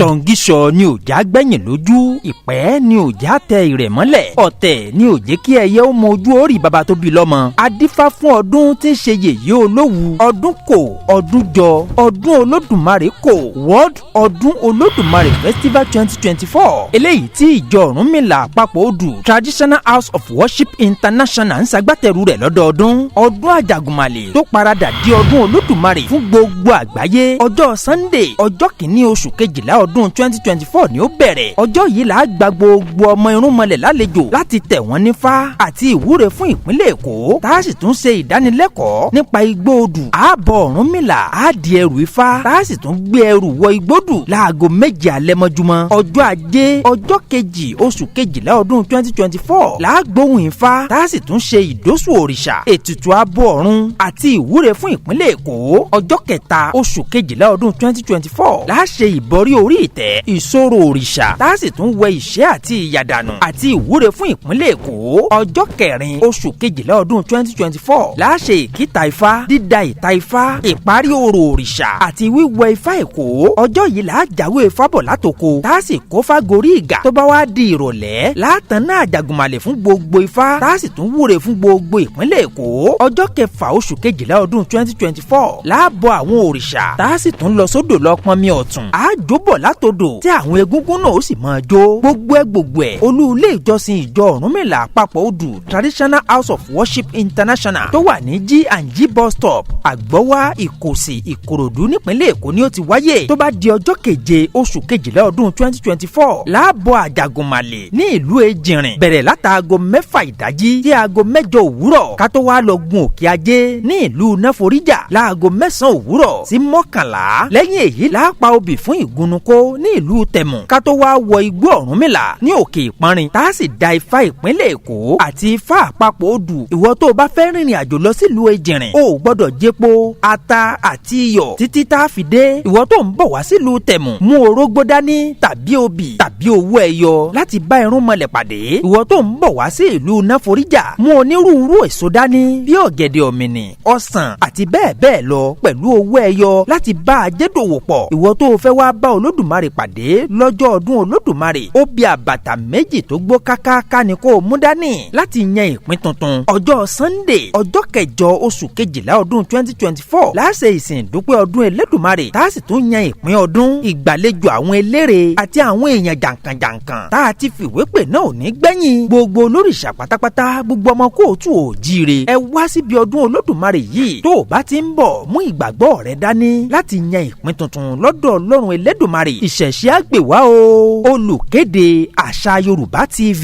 ṣọ̀ǹgíṣọ̀ ni òjá gbẹ̀yìn lójú, ìpẹ́ ni òjá tẹ ìrẹ̀ mọ́lẹ̀, ọ̀tẹ̀ ni òjé kí ẹyẹ ó mọ ojú orí baba tó bí lọ́mọ. adífá fún ọdún tí ń ṣe yèyé olówù, ọdún kò ọdún jọ ọdún olódùmarè kò World Odun Olodumare Festival 2024 eléyìí tí ìjọ Ọ̀rúnmìlà àpapọ̀ odù Traditional House of Worship International ń ṣagbátẹrù rẹ̀ lọ́dọọdún. ọdún àjàgùnmàlè tó paradà di ọdún olódùmarè fún gbogbo àgbáyé ọjọ́ Sunday ọjọ́ kìíní oṣù kejìlá ọdún 2024 ni ó bẹ̀rẹ̀. ọjọ́ yìí là á gba gbogbo ọmọ irúnmọlẹ̀ lálejò láti tẹ̀ wọ́n nífá àti ìwúre fún ìpínlẹ̀ Èkó, tá a sì tún ṣe ìdánilẹ́kọ̀ọ́ nípa igbó odù. ààbọ̀ Ọ̀rúnmìlà á di ẹrù ifá, tá a sì tún gbé ẹrù wọ igbódù láago méje alẹ́ mọ́júmọ́. ọjọ́ ajé ọjọ́ kejì oṣù kejìlá ọdún 2024 là á gbóhùn ifá, tá a sì tún ṣe ìdósù òrìṣà, ètùtù ààbọ̀ ọ̀run àti ìwúre fún ìpínlẹ̀ Èkó. ọjọ́ kẹta oṣù kejìlá ọdún 2024 là á ṣe ìbọrí orí ìtẹ́, ìṣòro òrìṣà, tá a sì tún wẹ ìṣẹ́ àti ìyàdànù àti ìwúre fún ìpínlẹ̀ Èkó. ọjọ́ kẹrin oṣù kejìlá ọdún 2024 là á ṣe ìkíta ifá, dídá ìta ifá, ìparí orò òrìṣà àti wíwẹ ifá Èkó. ọjọ́ yìí là á jáwé ifá bọ̀ látòkò, tá a sì kó fágorí ìgà. tó bá wá di ìrọ̀lẹ́ látàn náà àjàgùnmàlè fún gbogbo ifá, tá a sì tún wúre fún gbogbo ìpínlẹ̀ Èkó. ọjọ́ kẹfà oṣù kejìlá ọdún 2024 là á bọ àwọn òrìṣà, tá a sì tún lọ sódò lọ pọnmi ọ̀tún. a jó bọ̀ látòdò tí àwọn egúngún náà ó sì máa jó. gbogbo ẹ̀ olú ilé ìjọsìn ìjọ Ọ̀rúnmìlà àpapọ̀ odù Traditional House of Worship International tó wà ní G&G bus stop àgbọ́wá ìkòsì ìkòròdú nípínlẹ̀ Èkó ni ó ti wáyé. tó bá di ọjọ́ keje oṣù kejìlá ọdún 2024 láàbọ̀ àjàgùnmàlè ní ìlú Ejìnrìn bẹ̀rẹ̀ látàgò 6 ìdájí sí aago 8 òwúrọ̀, ká tó wá lọ gun òkè ajé ní ìlú Náforíjà láago 9 òwúrọ̀ sí 11. lẹ́yìn èyí láàpá obì fún ìgúnnukó ní ìlú Tẹ̀mù, ká tó wá wọ igbó Ọ̀rúnmìlà ní òkè Ìpanrin, tá a sì da ifá ìpínlẹ̀ Èkó àti ifá àpapọ̀ odù. ìwọ tó o bá fẹ́ rìnrìn àjò lọ sílùú Ejìnrìn o gbọ́dọ̀ jẹ́po ata àti iyọ̀ títí tá a fi dé. ìwọ tó ń bọ̀ wá sílùú Tẹ̀mù mú orógbó dání tàbí obì tàbí owó ẹyọ láti bá irúnmọlẹ̀ pàdé. ìwọ tó ń bọ̀ wá sí ìlú Náforíjà mú onírúurú èso dání bí ọ̀gẹ̀dẹ̀ ọ̀mìnì, ọsàn àti bẹ́ẹ̀ bẹ́ẹ̀ lọ pẹ̀lú owó ẹyọ láti bá ajé dòwò pọ̀. ìwọ tó o fẹ́ wá bá Olódùmarè pàdé lọ́jọ́ ọdún Olódùmarè, obì àbàtà méjì tó gbó kákáká ni kó o mú dání láti yan ìpín tuntun. ọjọ́ Sunday ọjọ́ kẹjọ oṣù kejìlá ọdún 2024 láṣẹ ìsìn ìdúpẹ́ ọdún Elédùmarè, tá a sì tún yan ìpín ọdún, ìgbàlejò àwọn eléré àti àwọn èèyàn jàǹkànjàǹkàn tá a ti fìwé pè náà ò ní gbẹ̀yìn. gbogbo olórìṣà pátápátá, gbogbo ọmọ kóòtù òjíire, ẹ wá síbi ọdún Olódùmarè yìí. tó o bá ti ń bọ̀ mú ìgbàgbọ́ rẹ dání láti yan ìpín tuntun lọ́dọ̀ Ọlọ́run Elédùmarè. ìṣẹ̀ṣe á gbè wá o. olùkéde Àṣà Yorùbá TV.